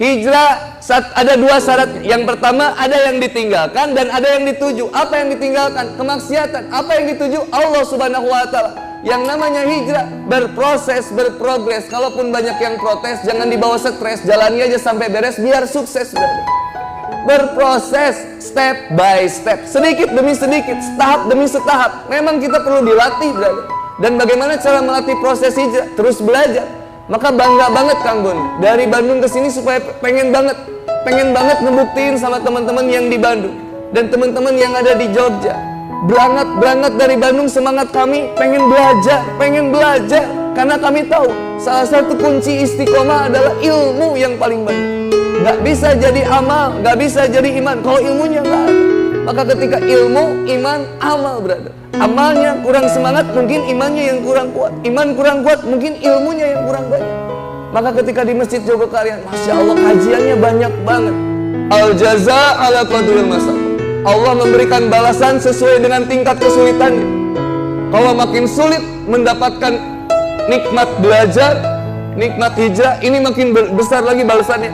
Hijrah ada dua syarat. Yang pertama ada yang ditinggalkan dan ada yang dituju. Apa yang ditinggalkan? Kemaksiatan. Apa yang dituju? Allah Subhanahu wa Ta'ala. Yang namanya hijrah berproses, berprogres. Kalaupun banyak yang protes, jangan dibawa stres. Jalani aja sampai beres biar sukses, brother. Berproses step by step, sedikit demi sedikit, tahap demi setahap. Memang kita perlu dilatih, brother. Dan bagaimana cara melatih proses hijrah? Terus belajar. Maka bangga banget Kang Boni dari Bandung ke sini supaya pengen banget ngebuktiin sama teman-teman yang di Bandung dan teman-teman yang ada di Jogja. Berangkat dari Bandung, semangat kami pengen belajar karena kami tahu salah satu kunci istiqomah adalah ilmu yang paling banyak. Gak bisa jadi amal, gak bisa jadi iman kalau ilmunya gak ada. Maka ketika ilmu, iman, amal, brother. Amalnya kurang semangat, mungkin imannya yang kurang kuat. Iman kurang kuat, mungkin ilmunya yang kurang banyak. Maka ketika di Masjid Jogokarian, Masya Allah, kajiannya banyak banget. Al-jaza ala qadril masal. Allah memberikan balasan sesuai dengan tingkat kesulitannya. Kalau makin sulit mendapatkan nikmat belajar, nikmat hijrah, ini makin besar lagi balasannya.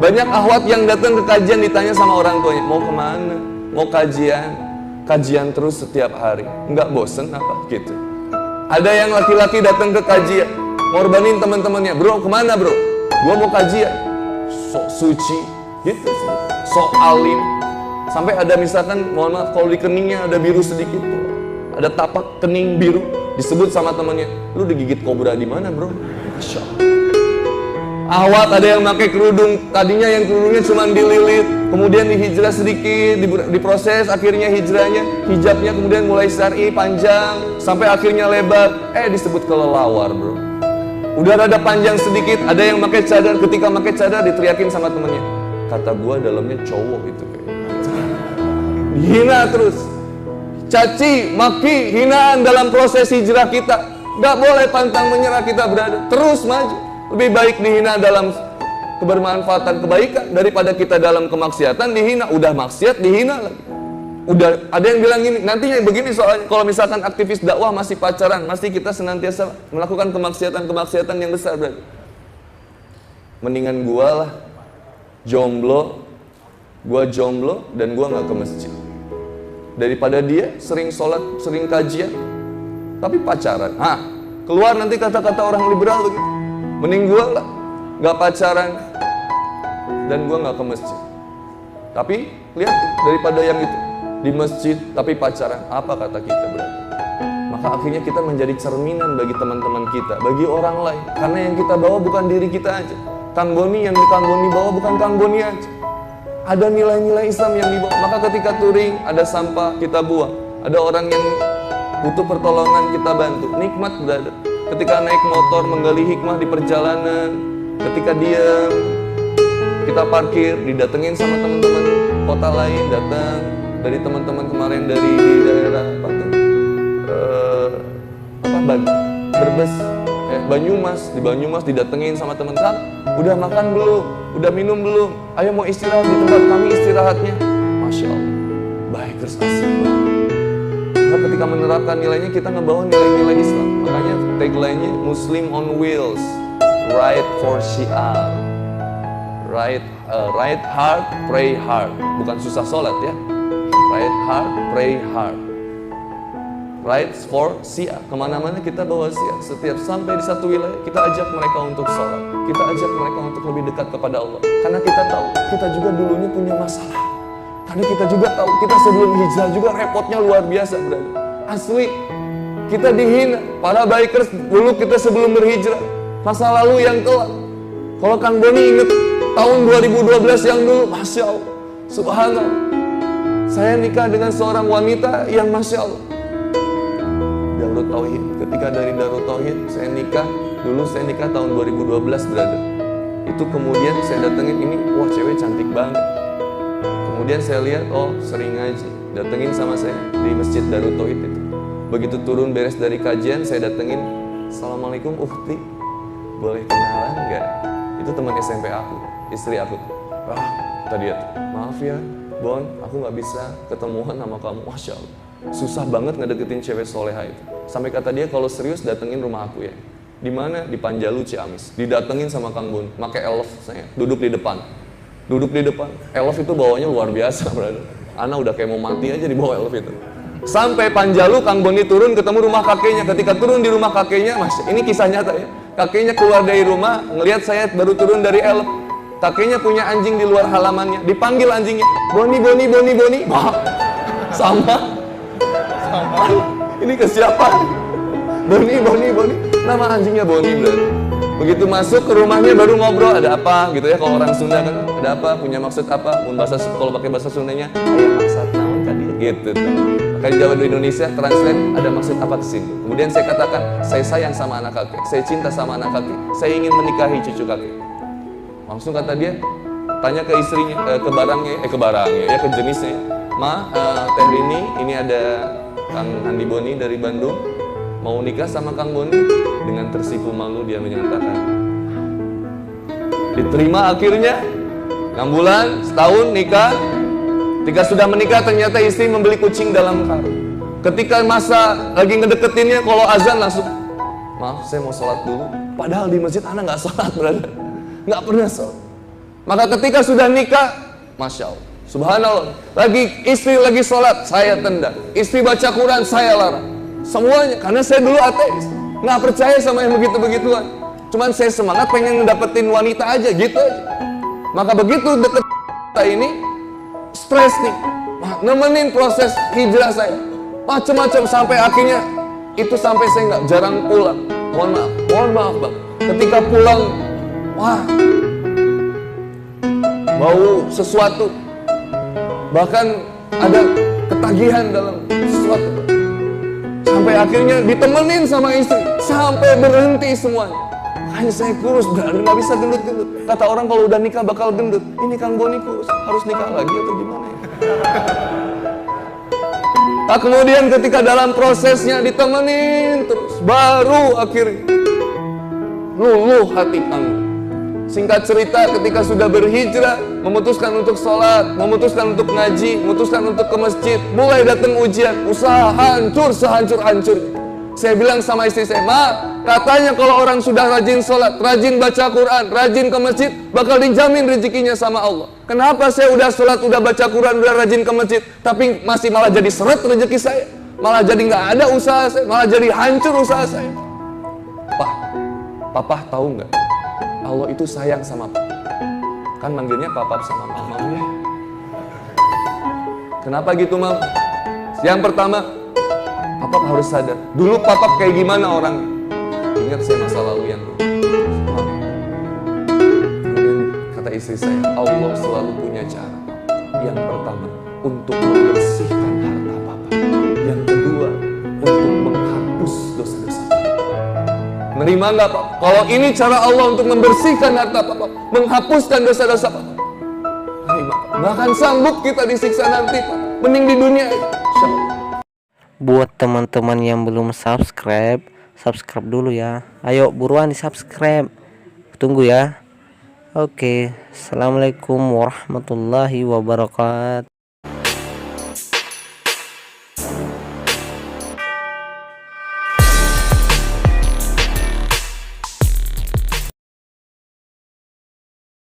Banyak akhwat yang datang ke kajian ditanya sama orang tuanya, mau kemana? Mau kajian terus setiap hari, nggak bosen apa gitu. Ada yang laki-laki datang ke kajian, ngorbanin teman-temannya, bro kemana bro? Gua mau kajian, sok suci, gitu sih, sok alim. Sampai ada misalkan, mohon maaf kalau di keningnya ada biru sedikit, bro. Ada tapak kening biru, disebut sama temannya, lu digigit kobra di mana bro? Masya Allah. Ahwat ada yang pakai kerudung, tadinya yang kerudungnya cuma dililit, kemudian dihijrah sedikit, diproses, akhirnya hijabnya kemudian mulai syar'i panjang, sampai akhirnya lebar, disebut kelelawar bro. Udah rada panjang sedikit, ada yang pakai cadar, ketika pakai cadar diteriakin sama temennya, kata gua dalamnya cowok itu kayaknya. Dihina terus, caci, maki, hinaan dalam proses hijrah kita. Gak boleh pantang menyerah kita berada, terus maju. Lebih baik dihina dalam kebermanfaatan kebaikan daripada kita dalam kemaksiatan dihina. Udah maksiat dihina lagi. Udah ada yang bilang gini, nantinya begini soalnya kalau misalkan aktivis dakwah masih pacaran, masih kita senantiasa melakukan kemaksiatan yang besar berarti. Mendingan gua lah jomblo dan gua nggak ke masjid daripada dia sering sholat, sering kajian tapi pacaran. Keluar nanti kata-kata orang liberal begitu. Mending gue lah gak pacaran dan gue gak ke masjid. Tapi lihat daripada yang itu di masjid tapi pacaran, apa kata kita berarti? Maka akhirnya kita menjadi cerminan bagi teman-teman kita, bagi orang lain. Karena yang kita bawa bukan diri kita aja. Kang Boni yang Kang Boni bawa bukan Kang Boni aja. Ada nilai-nilai Islam yang dibawa. Maka ketika touring ada sampah kita buang, ada orang yang butuh pertolongan kita bantu. Nikmat berada. Ketika naik motor menggali hikmah di perjalanan, ketika diam kita parkir, didatengin sama teman-teman kota lain, datang dari teman-teman kemarin dari daerah Brebes, Banyumas, di Banyumas didatengin sama teman kan, udah makan belum, udah minum belum, ayo mau istirahat di tempat kami istirahatnya. Masya Allah, baik terus asik banget. Ketika menerapkan nilainya kita ngebawa nilai-nilai Islam. Makanya tagline-nya Muslim on Wheels, Ride for Syiar. Ride hard, pray hard. Bukan susah sholat ya. Ride hard, pray hard. Ride for Syiar. Kemana-mana kita bawa syiar. Setiap sampai di satu wilayah kita ajak mereka untuk sholat. Kita ajak mereka untuk lebih dekat kepada Allah. Karena kita tahu kita juga dulunya punya masalah. Karena kita juga tahu, kita sebelum hijrah juga repotnya luar biasa, brother. Asli, kita dihina. Para bikers dulu kita sebelum berhijrah, masa lalu yang kelam. Kalau Kang Boni inget tahun 2012 yang dulu, Masya Allah, subhanallah. Saya nikah dengan seorang wanita yang Masya Allah. Darut Tauhid. Ketika dari Darut Tauhid, saya nikah tahun 2012, brother. Itu kemudian saya datengin ini, wah cewek cantik banget. Kemudian saya lihat, oh sering ngaji, datengin sama saya di Masjid Darut Tauhid itu. Begitu turun beres dari kajian, saya datengin, Assalamualaikum Uhti, boleh kenalan nggak? Itu teman SMP aku, istri aku. Tadi ya, maaf ya, Bon, aku nggak bisa ketemuan sama kamu. Masya Allah, susah banget ngedeketin cewek soleha itu. Sampai kata dia kalau serius datengin rumah aku ya. Di mana? Di Panjalu Ciamis. Didatengin sama Kang Boni, pakai elf saya, duduk di depan. Elf itu bawanya luar biasa, brother. Ana udah kayak mau mati aja di bawah elf itu. Sampai Panjalu, Kang Boni turun ketemu rumah kakeknya. Ketika turun di rumah kakeknya, Mas, ini kisah nyata ya. Kakeknya keluar dari rumah, ngelihat saya baru turun dari elf. Kakeknya punya anjing di luar halamannya. Dipanggil anjingnya, Boni. Sama. Ini ke siapa? Boni. Nama anjingnya Boni, brother. Begitu masuk ke rumahnya baru ngobrol, ada apa gitu ya, kalau orang Sunda kan, ada apa, punya maksud apa, kalau pakai bahasa Sundanya, aya maksud naon tadi gitu. Maka di Jawa di Indonesia translate ada maksud apa kesini. Kemudian saya katakan, saya sayang sama anak kakek, saya cinta sama anak kakek, saya ingin menikahi cucu kakek. Langsung kata dia, tanya ke istrinya, ke barangnya, ke jenisnya. Teh ini ada Kang Andi Boni dari Bandung, mau nikah sama Kang Boni. Dengan tersipu malu dia menyatakan. Diterima akhirnya, 6 bulan, setahun nikah. Ketika sudah menikah ternyata istri membeli kucing dalam karung. Ketika masa lagi ngedeketinnya, kalau azan langsung, maaf saya mau sholat dulu. Padahal di masjid anak nggak sholat, brother. Nggak pernah sholat. Maka ketika sudah nikah, Masya Allah, subhanallah, istri lagi sholat, saya tendang. Istri baca Quran, saya larang. Semuanya, karena saya dulu ateis, nggak percaya sama yang begitu-begituan. Cuman saya semangat pengen ngedapetin wanita aja, gitu aja. Maka begitu deket ini, stres nih, nemenin proses hijrah saya, macam-macam sampai akhirnya itu sampai saya nggak jarang pulang. Mohon maaf bang. Ketika pulang, wah, bau sesuatu, bahkan ada ketagihan dalam sesuatu. Sampai akhirnya ditemenin sama istri, sampai berhenti semuanya. Makanya saya kurus, berarti nggak bisa gendut-gendut. Kata orang kalau udah nikah bakal gendut. Ini Kang Boni kurus, harus nikah lagi atau gimana ya? Nah, kemudian ketika dalam prosesnya ditemenin terus, baru akhirnya luluh hati Kang. Singkat cerita, ketika sudah berhijrah, memutuskan untuk sholat, memutuskan untuk ngaji, memutuskan untuk ke masjid, mulai datang ujian, usaha hancur sehancur-hancur. Saya bilang sama istri saya, katanya kalau orang sudah rajin sholat, rajin baca Quran, rajin ke masjid, bakal dijamin rezekinya sama Allah. Kenapa saya udah sholat, udah baca Quran, udah rajin ke masjid, tapi masih malah jadi seret rezeki saya, malah jadi nggak ada usaha saya, malah jadi hancur usaha saya. Papa tahu nggak? Allah itu sayang sama Papa. Kan manggilnya Papa sama Mama ya. Kenapa gitu, Mam? Yang pertama, Papa harus sadar. Dulu Papa kayak gimana orangnya? Ingat saya masa lalu yang dulu. Kemudian kata istri saya, Allah selalu punya cara. Yang pertama, untuk membersihkan harta Papa. Yang kedua, untuk menghapus dosa-dosa. Menerima nggak Pak? Kalau ini cara Allah untuk membersihkan harta Papa, menghapuskan dosa-dosa Papa, terima. Nggak akan sanggup kita disiksa nanti Pak. Mending di dunia aja. Buat teman-teman yang belum subscribe dulu ya. Ayo buruan di subscribe. Tunggu ya. Oke. Assalamualaikum warahmatullahi wabarakatuh.